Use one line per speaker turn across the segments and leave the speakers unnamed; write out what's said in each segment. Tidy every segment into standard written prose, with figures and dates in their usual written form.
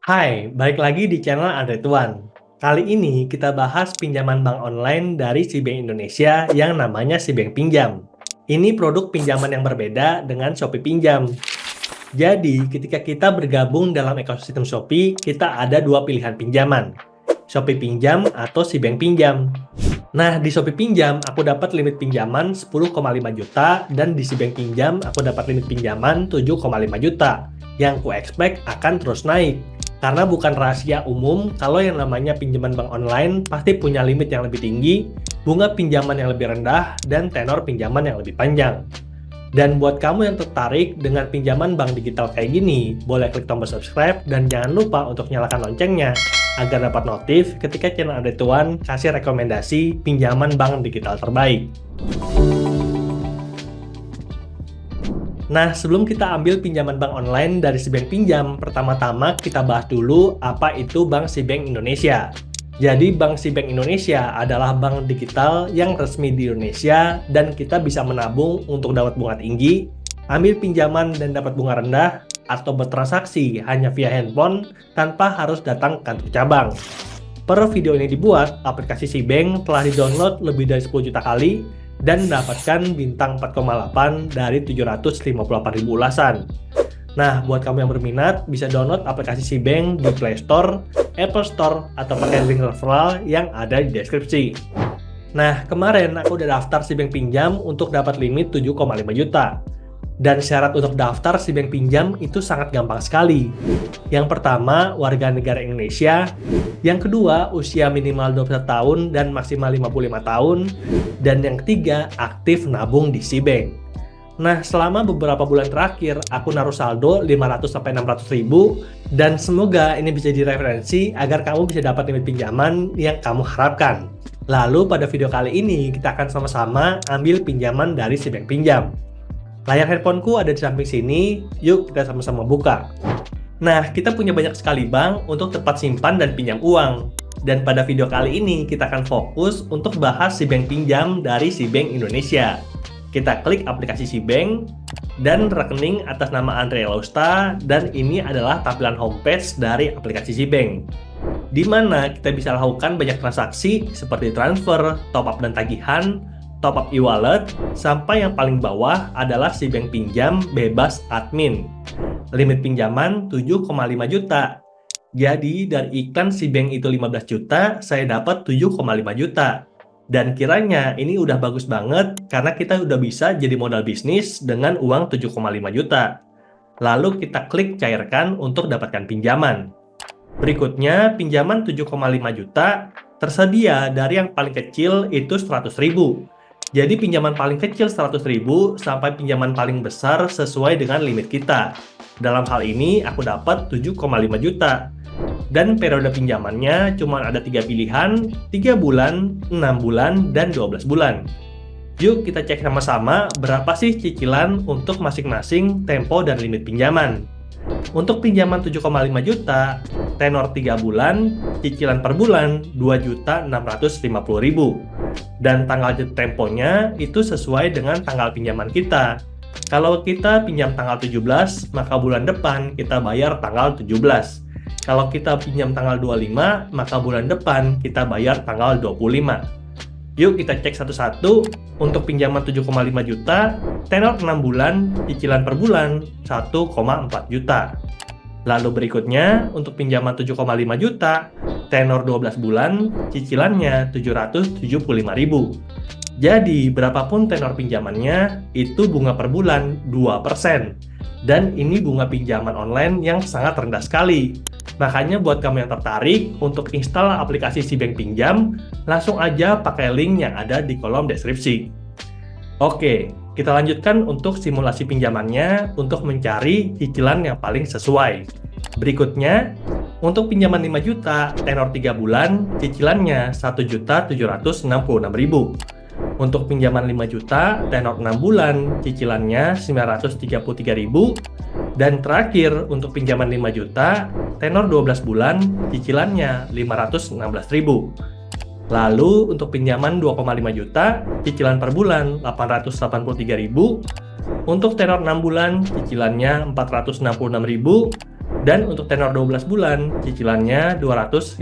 Hai, balik lagi di channel Andre Tuan. Kali ini kita bahas pinjaman bank online dari si Bank Indonesia yang namanya si Bank Pinjam. Ini produk pinjaman yang berbeda dengan Shopee Pinjam. Jadi, ketika kita bergabung dalam ekosistem Shopee, kita ada dua pilihan pinjaman. Shopee Pinjam atau si Bank Pinjam. Nah, di Shopee Pinjam, aku dapat limit pinjaman 10,5 juta, dan di si Bank Pinjam, aku dapat limit pinjaman 7,5 juta, yang ku expect akan terus naik. Karena bukan rahasia umum, kalau yang namanya pinjaman bank online pasti punya limit yang lebih tinggi, bunga pinjaman yang lebih rendah, dan tenor pinjaman yang lebih panjang. Dan buat kamu yang tertarik dengan pinjaman bank digital kayak gini, boleh klik tombol subscribe dan jangan lupa untuk nyalakan loncengnya agar dapat notif ketika channel Andre Tuan kasih rekomendasi pinjaman bank digital terbaik. Nah, sebelum kita ambil pinjaman bank online dari si Bank Pinjam, pertama-tama kita bahas dulu apa itu Bank si Bank Indonesia. Jadi, Bank si Bank Indonesia adalah bank digital yang resmi di Indonesia dan kita bisa menabung untuk dapat bunga tinggi, ambil pinjaman dan dapat bunga rendah, atau bertransaksi hanya via handphone tanpa harus datang ke kantor cabang. Per video ini dibuat, aplikasi si Bank telah di-download lebih dari 10 juta kali dan mendapatkan bintang 4,8 dari 758.000 ulasan. Nah, buat kamu yang berminat, bisa download aplikasi si Bank di Play Store, Apple Store, atau pakai link referral yang ada di deskripsi. Nah, kemarin aku udah daftar si Bank Pinjam untuk dapat limit 7,5 juta. Dan syarat untuk daftar si Bank Pinjam itu sangat gampang sekali. Yang pertama, warga negara Indonesia. Yang kedua, usia minimal 21 tahun dan maksimal 55 tahun. Dan yang ketiga, aktif nabung di si Bank. Nah, selama beberapa bulan terakhir, aku naruh saldo 500-600 ribu, dan semoga ini bisa jadi referensi agar kamu bisa dapat limit pinjaman yang kamu harapkan. Lalu pada video kali ini, kita akan sama-sama ambil pinjaman dari si Bank Pinjam. Layar handphoneku ada di samping sini, yuk kita sama-sama buka. Nah, kita punya banyak sekali bank untuk tempat simpan dan pinjam uang. Dan pada video kali ini, kita akan fokus untuk bahas si Bank Pinjam dari si Bank Indonesia. Kita klik aplikasi si Bank, dan rekening atas nama Andre Lausta, dan ini adalah tampilan homepage dari aplikasi si Bank. Di mana kita bisa lakukan banyak transaksi seperti transfer, top up dan tagihan, top up e-wallet, sampai yang paling bawah adalah si Bank Pinjam bebas admin. Limit pinjaman 7,5 juta. Jadi dari iklan si Bank itu 15 juta, saya dapat 7,5 juta. Dan kiranya ini udah bagus banget karena kita udah bisa jadi modal bisnis dengan uang 7,5 juta. Lalu kita klik cairkan untuk dapatkan pinjaman. Berikutnya, pinjaman 7,5 juta tersedia dari yang paling kecil itu 100 ribu. Jadi pinjaman paling kecil 100 ribu sampai pinjaman paling besar sesuai dengan limit kita. Dalam hal ini aku dapat 7,5 juta. Dan periode pinjamannya cuma ada 3 pilihan, 3 bulan, 6 bulan, dan 12 bulan. Yuk kita cek sama-sama berapa sih cicilan untuk masing-masing tempo dan limit pinjaman. Untuk pinjaman 7,5 juta, tenor 3 bulan, cicilan per bulan 2.650.000. Dan tanggal temponya itu sesuai dengan tanggal pinjaman kita. Kalau kita pinjam tanggal 17, maka bulan depan kita bayar tanggal 17. Kalau kita pinjam tanggal 25, maka bulan depan kita bayar tanggal 25. Yuk kita cek satu-satu. Untuk pinjaman 7,5 juta, tenor 6 bulan, cicilan per bulan 1,4 juta. Lalu berikutnya, untuk pinjaman 7,5 juta, tenor 12 bulan, cicilannya 775.000. Jadi, berapapun tenor pinjamannya, itu bunga per bulan 2%. Dan ini bunga pinjaman online yang sangat rendah sekali. Makanya buat kamu yang tertarik untuk install aplikasi si Bank Pinjam, langsung aja pakai link yang ada di kolom deskripsi. Oke, kita lanjutkan untuk simulasi pinjamannya untuk mencari cicilan yang paling sesuai. Berikutnya, untuk pinjaman 5 juta, tenor 3 bulan, cicilannya 1.766.000. Untuk pinjaman 5 juta, tenor 6 bulan, cicilannya 933.000. Dan terakhir, untuk pinjaman 5 juta, tenor 12 bulan, cicilannya 516.000. Lalu, untuk pinjaman 2,5 juta, cicilan per bulan 883.000. Untuk tenor 6 bulan, cicilannya 466.000. Dan untuk tenor 12 bulan, cicilannya 258.000.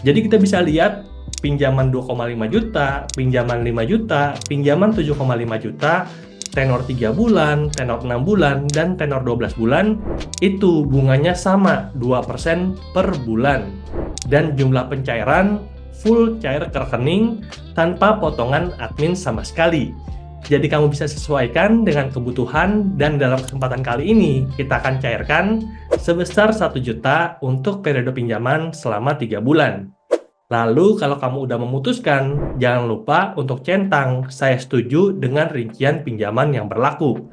Jadi kita bisa lihat pinjaman 2,5 juta, pinjaman 5 juta, pinjaman 7,5 juta, tenor 3 bulan, tenor 6 bulan, dan tenor 12 bulan, itu bunganya sama 2% per bulan. Dan jumlah pencairan full cair ke rekening tanpa potongan admin sama sekali. Jadi kamu bisa sesuaikan dengan kebutuhan, dan dalam kesempatan kali ini kita akan cairkan sebesar 1 juta untuk periode pinjaman selama 3 bulan. Lalu kalau kamu udah memutuskan, jangan lupa untuk centang saya setuju dengan rincian pinjaman yang berlaku.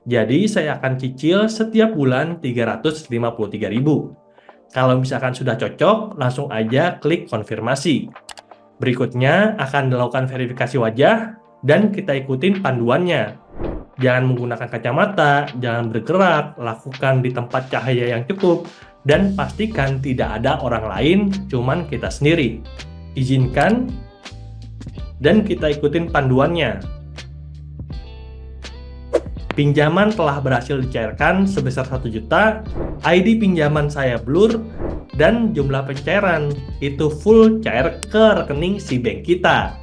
Jadi saya akan cicil setiap bulan 353.000. Kalau misalkan sudah cocok, langsung aja klik konfirmasi. Berikutnya akan dilakukan verifikasi wajah, dan kita ikutin panduannya. Jangan menggunakan kacamata, jangan bergerak, lakukan di tempat cahaya yang cukup, dan pastikan tidak ada orang lain, cuman kita sendiri. Izinkan, dan kita ikutin panduannya. Pinjaman telah berhasil dicairkan sebesar 1 juta, ID pinjaman saya blur, dan jumlah pencairan itu full cair ke rekening si bank kita.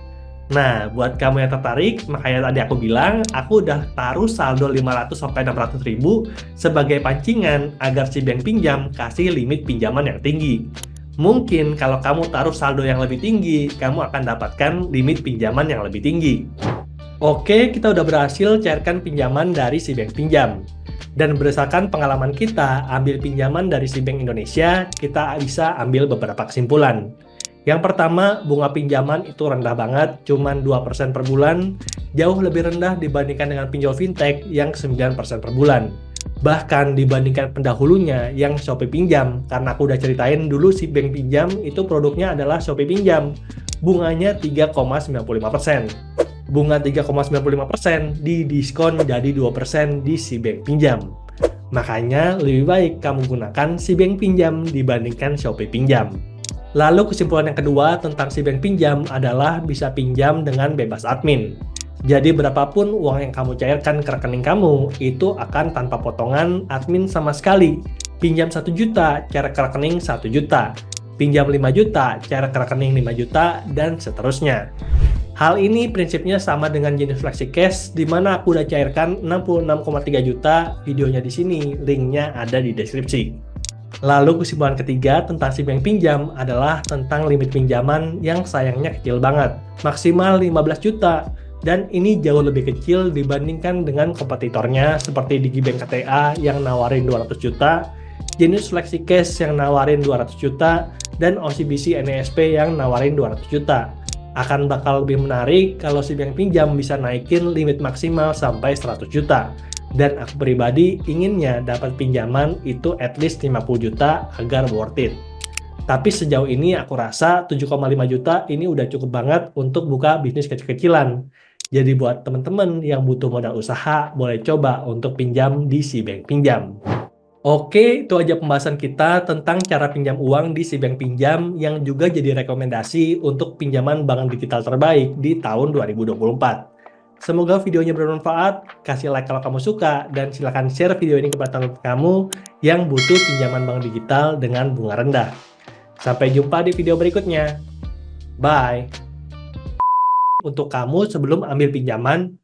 Nah, buat kamu yang tertarik, makanya tadi aku bilang, aku udah taruh saldo 500-600 ribu sebagai pancingan agar si bank pinjam kasih limit pinjaman yang tinggi. Mungkin kalau kamu taruh saldo yang lebih tinggi, kamu akan dapatkan limit pinjaman yang lebih tinggi. Oke, kita udah berhasil cairkan pinjaman dari si bank pinjam. Dan berdasarkan pengalaman kita ambil pinjaman dari si Bank Indonesia, kita bisa ambil beberapa kesimpulan. Yang pertama, bunga pinjaman itu rendah banget, cuman 2% per bulan, jauh lebih rendah dibandingkan dengan pinjol fintech yang 9% per bulan. Bahkan dibandingkan pendahulunya yang Shopee Pinjam, karena aku udah ceritain dulu si bank pinjam itu produknya adalah Shopee Pinjam, bunganya 3,95%. Bunga 3,95% didiskon jadi 2% di si bank pinjam. Makanya lebih baik kamu gunakan si bank pinjam dibandingkan Shopee Pinjam. Lalu kesimpulan yang kedua tentang si bank pinjam adalah bisa pinjam dengan bebas admin. Jadi berapapun uang yang kamu cairkan ke rekening kamu, itu akan tanpa potongan admin sama sekali. Pinjam 1 juta, cair ke rekening 1 juta. Pinjam 5 juta, cair ke rekening 5 juta, dan seterusnya. Hal ini prinsipnya sama dengan jenis FlexiCash, di mana aku udah cairkan 66,3 juta, videonya di sini, linknya ada di deskripsi. Lalu kesimpulan ketiga tentang si bank pinjam adalah tentang limit pinjaman yang sayangnya kecil banget, maksimal 15 juta, dan ini jauh lebih kecil dibandingkan dengan kompetitornya seperti Digibank KTA yang nawarin 200 juta, Genius FlexiCash yang nawarin 200 juta, dan OCBC NESP yang nawarin 200 juta. Akan bakal lebih menarik kalau si bank pinjam bisa naikin limit maksimal sampai 100 juta. Dan aku pribadi inginnya dapat pinjaman itu at least 50 juta agar worth it. Tapi sejauh ini aku rasa 7,5 juta ini udah cukup banget untuk buka bisnis kecil-kecilan. Jadi buat teman-teman yang butuh modal usaha, boleh coba untuk pinjam di si bank pinjam. Oke, itu aja pembahasan kita tentang cara pinjam uang di si bank pinjam yang juga jadi rekomendasi untuk pinjaman bank digital terbaik di tahun 2024. Semoga videonya bermanfaat, kasih like kalau kamu suka, dan silahkan share video ini kepada teman kamu yang butuh pinjaman bank digital dengan bunga rendah. Sampai jumpa di video berikutnya. Bye! Untuk kamu sebelum ambil pinjaman,